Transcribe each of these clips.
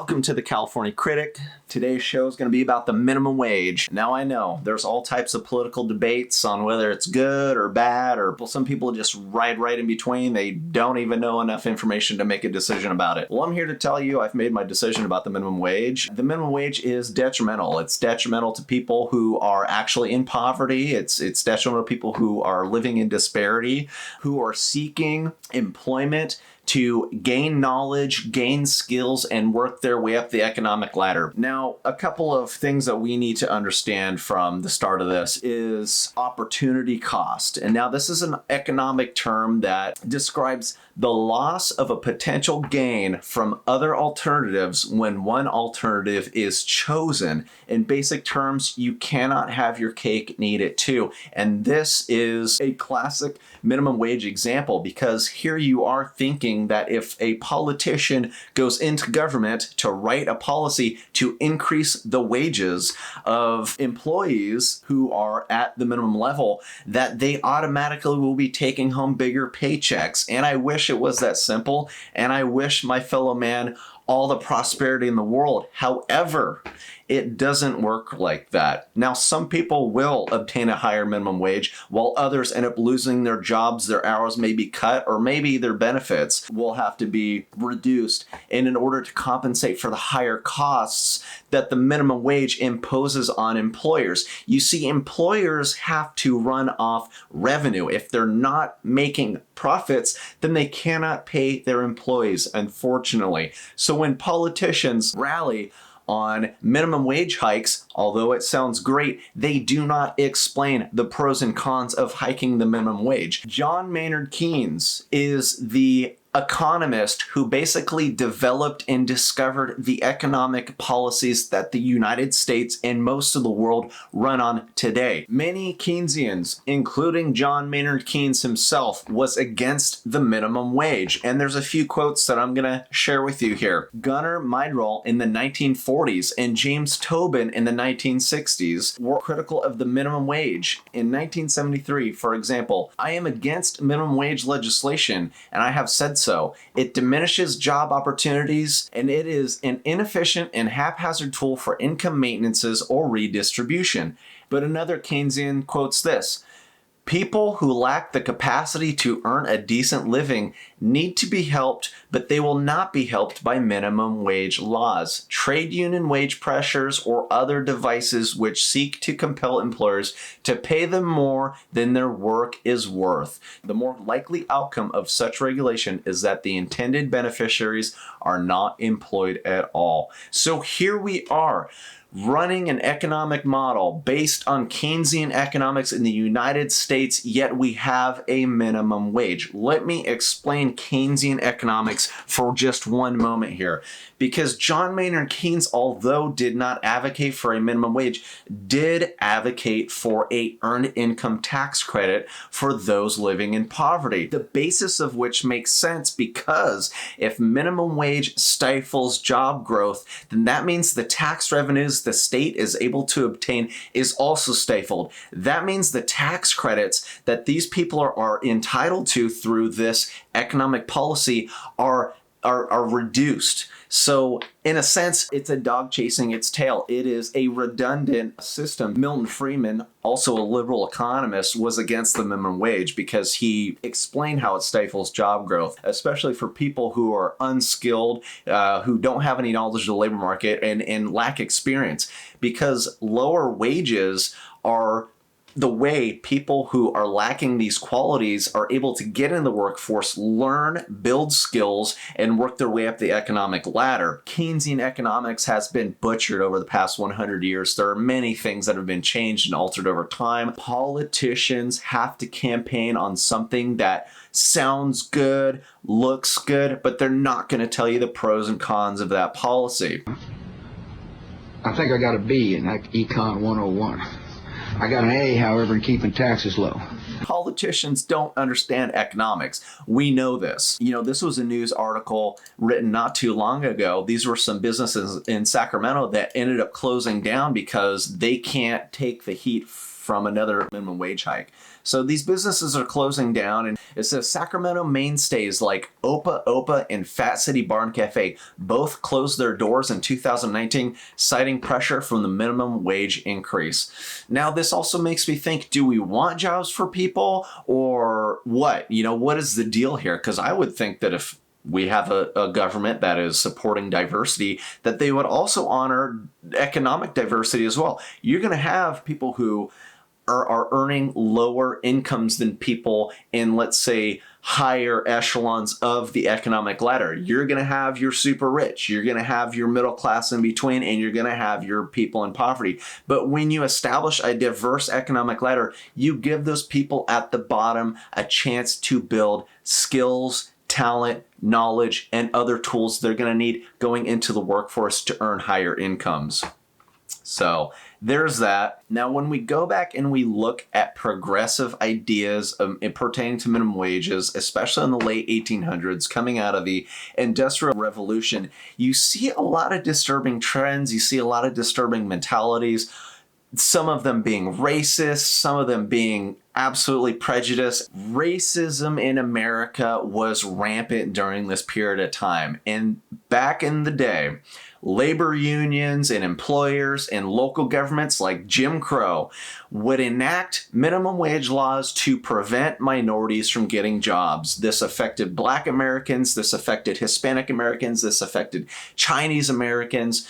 Welcome to the California Critic. Today's show is going to be about the minimum wage. Now I know there's all types of political debates on whether it's good or bad, or some people just right in between. They don't even know enough information to make a decision about it. Well, I'm here to tell you I've made my decision about the minimum wage. The minimum wage is detrimental. It's detrimental to people who are actually in poverty. It's detrimental to people who are living in disparity, who are seeking employment to gain knowledge, gain skills, and work their way up the economic ladder. Now, a couple of things that we need to understand from the start of this is opportunity cost. And now this is an economic term that describes the loss of a potential gain from other alternatives when one alternative is chosen. In basic terms, you cannot have your cake and eat it too. And this is a classic minimum wage example, because here you are thinking that if a politician goes into government to write a policy to increase the wages of employees who are at the minimum level, that they automatically will be taking home bigger paychecks. And I wish it was that simple, and I wish my fellow man all the prosperity in the world. However, it doesn't work like that. Now, some people will obtain a higher minimum wage while others end up losing their jobs, their hours may be cut, or maybe their benefits will have to be reduced. And in order to compensate for the higher costs that the minimum wage imposes on employers, you see, employers have to run off revenue. If they're not making profits, then they cannot pay their employees, unfortunately. So when politicians rally on minimum wage hikes, although it sounds great, they do not explain the pros and cons of hiking the minimum wage. John Maynard Keynes is the economist who basically developed and discovered the economic policies that the United States and most of the world run on today. Many Keynesians, including John Maynard Keynes himself, was against the minimum wage. And there's a few quotes that I'm going to share with you here. Gunnar Myrdal in the 1940s and James Tobin in the 1960s were critical of the minimum wage. In 1973, for example, "I am against minimum wage legislation, and I have said so. It diminishes job opportunities, and it is an inefficient and haphazard tool for income maintenances or redistribution." But another Keynesian quotes this: "People who lack the capacity to earn a decent living need to be helped, but they will not be helped by minimum wage laws, trade union wage pressures, or other devices which seek to compel employers to pay them more than their work is worth. The more likely outcome of such regulation is that the intended beneficiaries are not employed at all." So here we are, running an economic model based on Keynesian economics in the United States, yet we have a minimum wage. Let me explain Keynesian economics for just one moment here, because John Maynard Keynes, although did not advocate for a minimum wage, did advocate for a earned income tax credit for those living in poverty, the basis of which makes sense, because if minimum wage stifles job growth, then that means the tax revenues the state is able to obtain is also stifled. That means the tax credits that these people are entitled to through this economic policy are reduced. So in a sense, it's a dog chasing its tail. It is a redundant system. Milton Friedman, also a liberal economist, was against the minimum wage because he explained how it stifles job growth, especially for people who are unskilled, who don't have any knowledge of the labor market and lack experience, because lower wages are the way people who are lacking these qualities are able to get in the workforce, learn, build skills, and work their way up the economic ladder. Keynesian economics has been butchered over the past 100 years. There are many things that have been changed and altered over time. Politicians have to campaign on something that sounds good, looks good, but they're not going to tell you the pros and cons of that policy. I think I got a B in Econ 101. I got an A, however, in keeping taxes low. Politicians don't understand economics. We know this. You know, this was a news article written not too long ago. These were some businesses in Sacramento that ended up closing down because they can't take the heat from another minimum wage hike. So these businesses are closing down, and it says Sacramento mainstays like Opa and Fat City Bar and Cafe both closed their doors in 2019, citing pressure from the minimum wage increase. Now, this also makes me think, do we want jobs for people or what? What is the deal here? Because I would think that if we have a government that is supporting diversity, that they would also honor economic diversity as well. You're going to have people who are earning lower incomes than people in, let's say, higher echelons of the economic ladder. You're going to have your super rich, you're going to have your middle class in between, and you're going to have your people in poverty. But when you establish a diverse economic ladder, you give those people at the bottom a chance to build skills, talent, knowledge, and other tools they're going to need going into the workforce to earn higher incomes. So there's that. Now, when we go back and we look at progressive ideas pertaining to minimum wages, especially in the late 1800s, coming out of the Industrial Revolution, you see a lot of disturbing trends. You see a lot of disturbing mentalities. Some of them being racist, some of them being absolutely prejudiced. Racism in America was rampant during this period of time. And back in the day, labor unions and employers and local governments like Jim Crow would enact minimum wage laws to prevent minorities from getting jobs. This affected Black Americans, this affected Hispanic Americans, this affected Chinese Americans.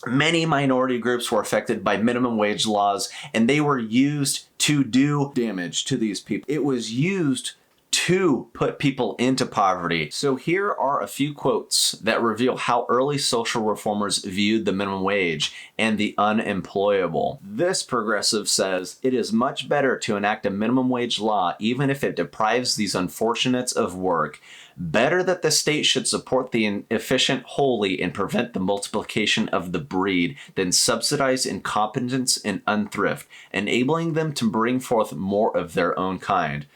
Many minority groups were affected by minimum wage laws, and they were used to do damage to these people. It was used to put people into poverty. So here are a few quotes that reveal how early social reformers viewed the minimum wage and the unemployable. This progressive says, "It is much better to enact a minimum wage law even if it deprives these unfortunates of work. Better that the state should support the inefficient wholly and prevent the multiplication of the breed than subsidize incompetence and unthrift, enabling them to bring forth more of their own kind."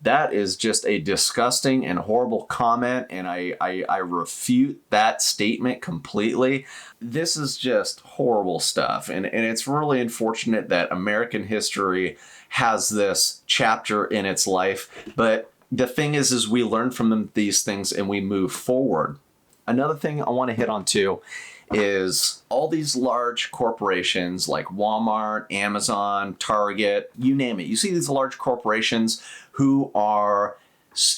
That is just a disgusting and horrible comment, and I refute that statement completely. This is just horrible stuff, and it's really unfortunate that American history has this chapter in its life, but the thing is we learn from these things and we move forward. Another thing I want to hit on too is all these large corporations like Walmart, Amazon, Target, you name it. You see these large corporations who are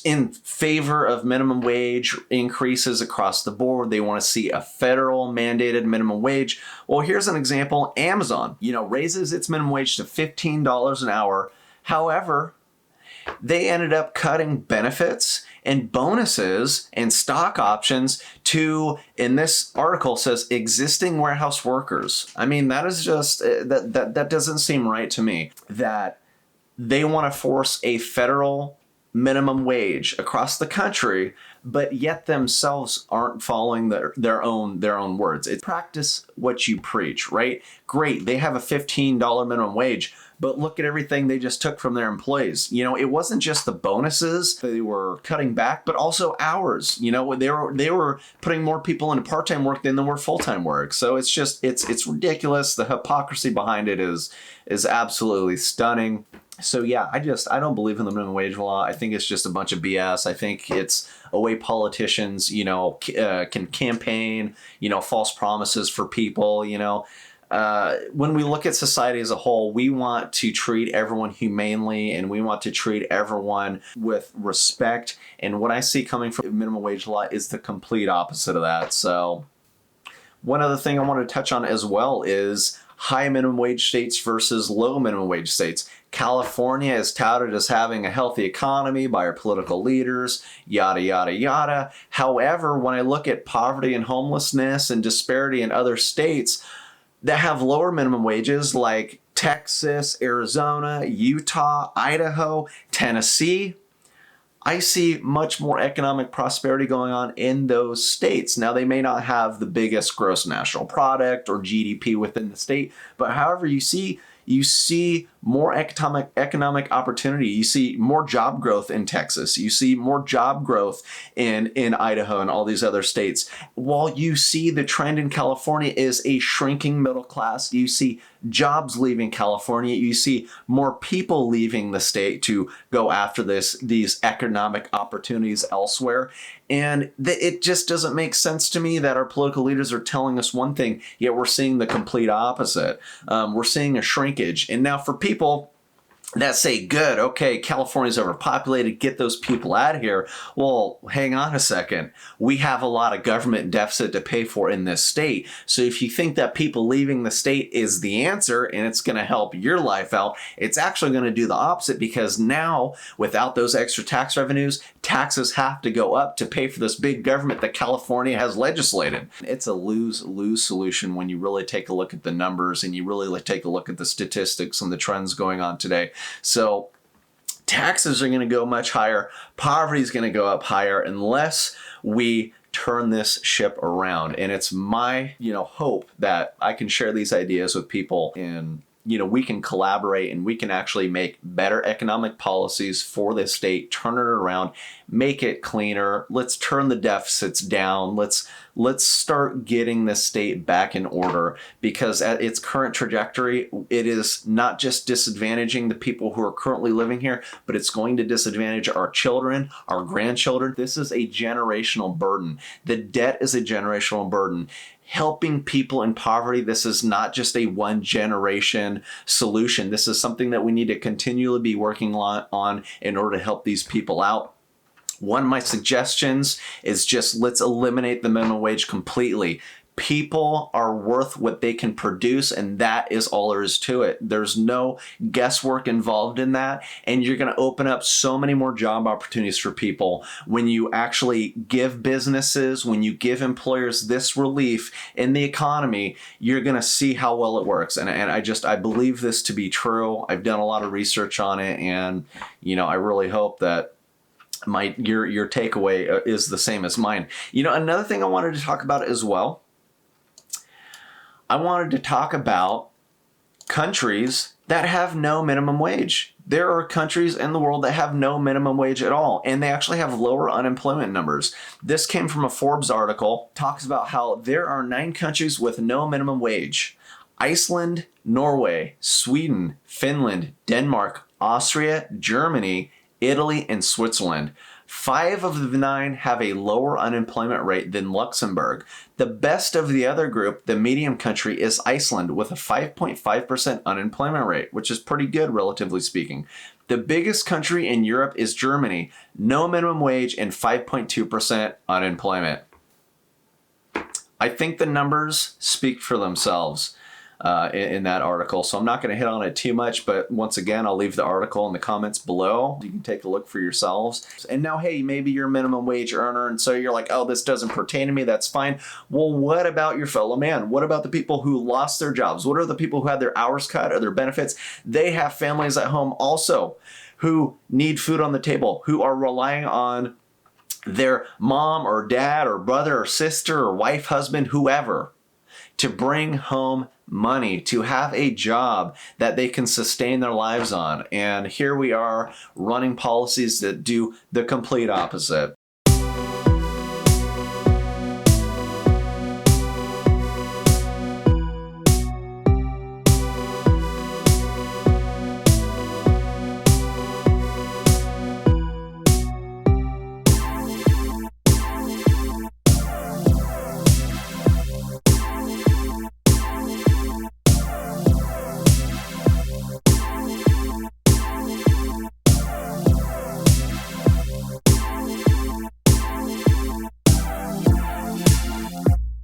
in favor of minimum wage increases across the board. They want to see a federal mandated minimum wage. Well, here's an example. Amazon, raises its minimum wage to $15 an hour. However, they ended up cutting benefits and bonuses and stock options to, in this article says, existing warehouse workers. I mean, that is just, that doesn't seem right to me, that they want to force a federal minimum wage across the country, but yet themselves aren't following their own words. It's practice what you preach, right? Great, they have a $15 minimum wage, but look at everything they just took from their employees. It wasn't just the bonuses they were cutting back, but also hours. They were putting more people into part-time work than there were full-time work. So it's just it's ridiculous. The hypocrisy behind it is absolutely stunning. So yeah, I don't believe in the minimum wage law. I think it's just a bunch of BS. I think it's a way politicians, can campaign, false promises for people, when we look at society as a whole, we want to treat everyone humanely and we want to treat everyone with respect. And what I see coming from minimum wage law is the complete opposite of that. So one other thing I want to touch on as well is high minimum wage states versus low minimum wage states. California is touted as having a healthy economy by our political leaders, yada, yada, yada. However, when I look at poverty and homelessness and disparity in other states that have lower minimum wages like Texas, Arizona, Utah, Idaho, Tennessee, I see much more economic prosperity going on in those states. Now, they may not have the biggest gross national product or GDP within the state, but however, you see you see more economic opportunity. You see more job growth in Texas. You see more job growth in Idaho and all these other states. While you see the trend in California is a shrinking middle class, you see jobs leaving California. You see more people leaving the state to go after these economic opportunities elsewhere. And it just doesn't make sense to me that our political leaders are telling us one thing, yet we're seeing the complete opposite. We're seeing a shrinkage. And now for people that say, good, okay, California's overpopulated, get those people out of here. Well, hang on a second. We have a lot of government deficit to pay for in this state. So if you think that people leaving the state is the answer and it's going to help your life out, it's actually going to do the opposite, because now without those extra tax revenues, taxes have to go up to pay for this big government that California has legislated. It's a lose-lose solution when you really take a look at the numbers and you really take a look at the statistics and the trends going on today. So taxes are going to go much higher. Poverty is going to go up higher unless we turn this ship around. And it's my, hope that I can share these ideas with people, and we can collaborate and we can actually make better economic policies for this state, turn it around, make it cleaner. Let's turn the deficits down. Let's start getting this state back in order, because at its current trajectory, it is not just disadvantaging the people who are currently living here, but it's going to disadvantage our children, our grandchildren. This is a generational burden. The debt is a generational burden. Helping people in poverty, this is not just a one generation solution. This is something that we need to continually be working on in order to help these people out. One of my suggestions is just let's eliminate the minimum wage completely. People are worth what they can produce, and that is all there is to it. There's no guesswork involved in that, and you're going to open up so many more job opportunities for people when you actually give businesses, when you give employers this relief in the economy. You're going to see how well it works, and I believe this to be true. I've done a lot of research on it, and I really hope that your takeaway is the same as mine. Another thing I wanted to talk about as well, I wanted to talk about countries that have no minimum wage. There are countries in the world that have no minimum wage at all, and they actually have lower unemployment numbers. This came from a Forbes article, talks about how there are 9 countries with no minimum wage: Iceland, Norway, Sweden, Finland, Denmark, Austria, Germany, Italy, and Switzerland. 5 of the 9 have a lower unemployment rate than Luxembourg. The best of the other group, the medium country, is Iceland with a 5.5% unemployment rate, which is pretty good relatively speaking. The biggest country in Europe is Germany, no minimum wage and 5.2% unemployment. I think the numbers speak for themselves in that article, so I'm not going to hit on it too much, but once again, I'll leave the article in the comments below. You can take a look for yourselves. And now, hey, maybe you're a minimum wage earner, and so you're like, oh, this doesn't pertain to me. That's fine. Well, what about your fellow man? What about the people who lost their jobs? What are the people who had their hours cut or their benefits? They have families at home also who need food on the table, who are relying on their mom or dad or brother or sister or wife, husband, whoever, to bring home money, to have a job that they can sustain their lives on. And here we are running policies that do the complete opposite.